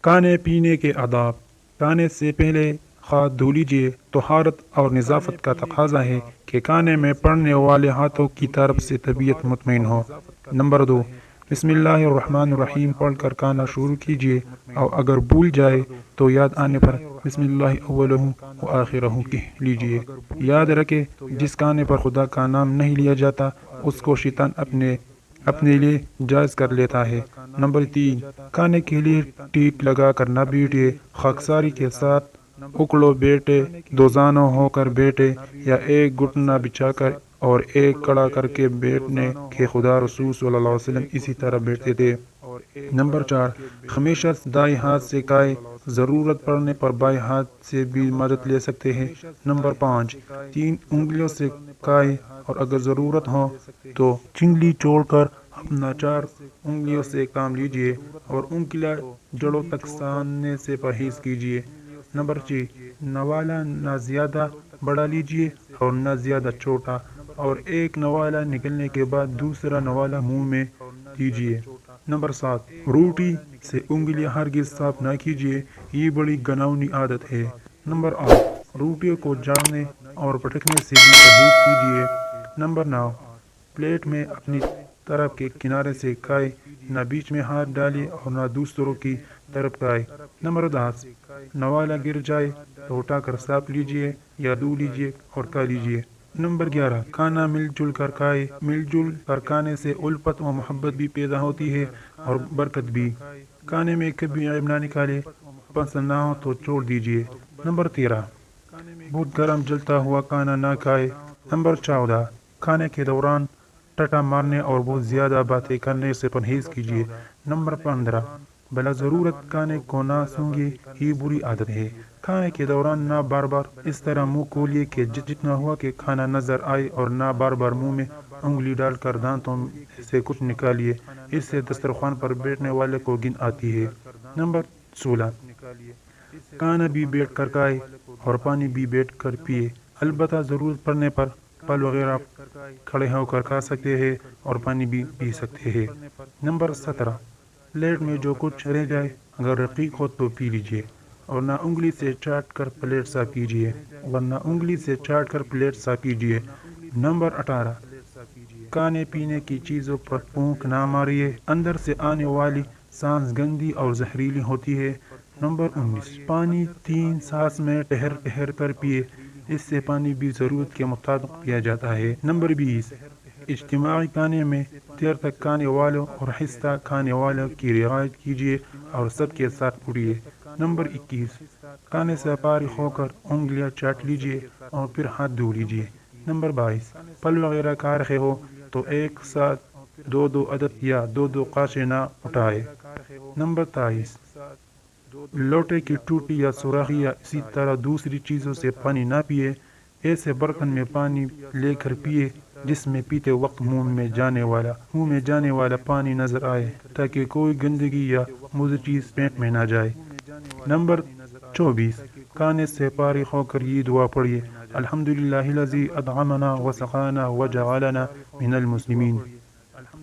کھانے پینے کے آداب۔ کھانے سے پہلے ہاتھ دھو لیجیے۔ طہارت اور نظافت کا تقاضا ہے کہ کھانے میں پڑنے والے ہاتھوں کی طرف سے طبیعت مطمئن ہو۔ نمبر 2، بسم اللہ الرحمن الرحیم پڑھ کر کھانا شروع کیجیے، اور اگر بھول جائے تو یاد آنے پر بسم اللہ اولہ و آخرہ کہہ لیجیے۔ یاد رکھے، جس کھانے پر خدا کا نام نہیں لیا جاتا اس کو شیطان اپنے لیے جائز کر لیتا ہے۔ نمبر 3، کھانے کے لیے ٹیک لگا کر نہ بیٹھیے۔ خاکساری کے ساتھ اکڑو بیٹھے، دو زانو ہو کر بیٹھے، یا ایک گھٹنا بچھا کر اور ایک کھڑا کر کے بیٹھنے کے خدا رسول صلی اللہ علیہ وسلم اسی طرح بیٹھتے تھے۔ نمبر 4، ہمیشہ دائیں ہاتھ سے کھائے، ضرورت پڑنے پر بائیں ہاتھ سے بھی مدد لے سکتے ہیں۔ نمبر 5، 3 انگلیوں سے کھائے، اور اگر ضرورت ہو تو چنگلی چھوڑ کر اپنا 4 انگلیوں سے کام لیجیے، اور انگلیاں جڑوں تک ساننے سے پرہیز کیجیے۔ نمبر 6، نوالا نہ زیادہ بڑا لیجیے اور نہ زیادہ چھوٹا، اور ایک نوالا نکلنے کے بعد دوسرا نوالا منہ میں دیجیے۔ نمبر 7، روٹی سے انگلیاں ہرگز صاف نہ کیجیے، یہ بڑی گھناؤنی عادت ہے۔ نمبر 8، روٹیوں کو جاڑنے اور پٹکنے سے بھی پرہیز کیجیے۔ نمبر 9، پلیٹ میں اپنی طرف کے کنارے سے کھائے، نہ بیچ میں ہاتھ ڈالے اور نہ دوسروں کی طرف کھائے۔ نمبر 10، نوالا گر جائے تو اٹھا کر صاف لیجیے یا دھو لیجیے اور کھا لیجیے۔ نمبر 11، کھانا مل جل کر کھائے۔ مل جل کر کھانے سے الفت و محبت بھی پیدا ہوتی ہے اور برکت بھی۔ کھانے میں کبھی عیب نہ نکالے، پسند نہ ہو تو چھوڑ دیجیے۔ نمبر 13، بہت گرم جلتا ہوا کھانا نہ کھائے۔ نمبر 14، کھانے کے دوران ٹٹا مارنے اور بہت زیادہ باتیں کرنے سے پرہیز کیجیے۔ نمبر 15، بلا ضرورت کھانے کو نہ سونگھے، یہ بری عادت ہے۔ کھانے کے دوران نہ بار بار اس طرح منہ کھولیے کہ جتنا ہوا کہ کھانا نظر آئے، اور نہ بار بار منہ میں انگلی ڈال کر دانتوں سے کچھ نکالیے، اس سے دسترخوان پر بیٹھنے والے کو گن آتی ہے۔ نمبر 16، کھانا بھی بیٹھ کر کھائے اور پانی بھی بیٹھ کر پیے، البتہ ضرورت پڑنے پر پھل وغیرہ کھڑے ہو کر کھا سکتے ہیں اور پانی بھی پی سکتے ہیں۔ نمبر 17، پلیٹ میں جو کچھ رہ جائے اگر رقیق ہو تو پی لیجیے، اور نہ انگلی سے چاٹ کر پلیٹ صاف کیجیے۔ نمبر 18، کھانے پینے کی چیزوں پر پھونک نہ ماریے، اندر سے آنے والی سانس گندی اور زہریلی ہوتی ہے۔ نمبر 19، پانی 3 سانس میں ٹھہر ٹھہر کر پیے، اس سے پانی بھی ضرورت کے مطابق پیا جاتا ہے۔ نمبر 20، اجتماعی کھانے میں دیر تک کھانے والوں اور آہستہ کھانے والوں کی رعایت کیجیے اور سب کے ساتھ اٹھیے۔ نمبر 21، کھانے سے فارغ ہو کر انگلیاں چاٹ لیجیے اور پھر ہاتھ دھو لیجیے۔ نمبر 22، پھل وغیرہ کھا رہے ہو تو ایک ساتھ 2 عدد یا 2 قاشیں نہ اٹھائے۔ نمبر 23، لوٹے کی ٹوٹی یا سوراخی یا اسی طرح دوسری چیزوں سے پانی نہ پیے، ایسے برتن میں پانی لے کر پیے جس میں پیتے وقت منہ میں جانے والا پانی نظر آئے، تاکہ کوئی گندگی یا مضر چیز پیٹ میں نہ جائے۔ نمبر 24، کھانے سے فارغ ہو کر یہ دعا پڑھیے: الحمدللہ الذی اطعمنا وسقانا وجعلنا من المسلمین۔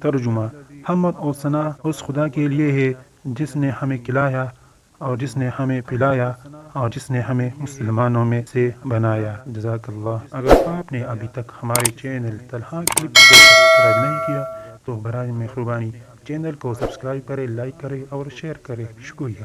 ترجمہ: حمد و ثنا اس خدا کے لیے ہے جس نے ہمیں کھلایا اور جس نے ہمیں پلایا اور جس نے ہمیں مسلمانوں میں سے بنایا۔ جزاک اللہ۔ اگر آپ نے ابھی تک ہمارے چینل طلحہ کلپس کو سبسکرائب نہیں کیا تو برائے مہربانی چینل کو سبسکرائب کریں، لائک کریں اور شیئر کریں۔ شکریہ۔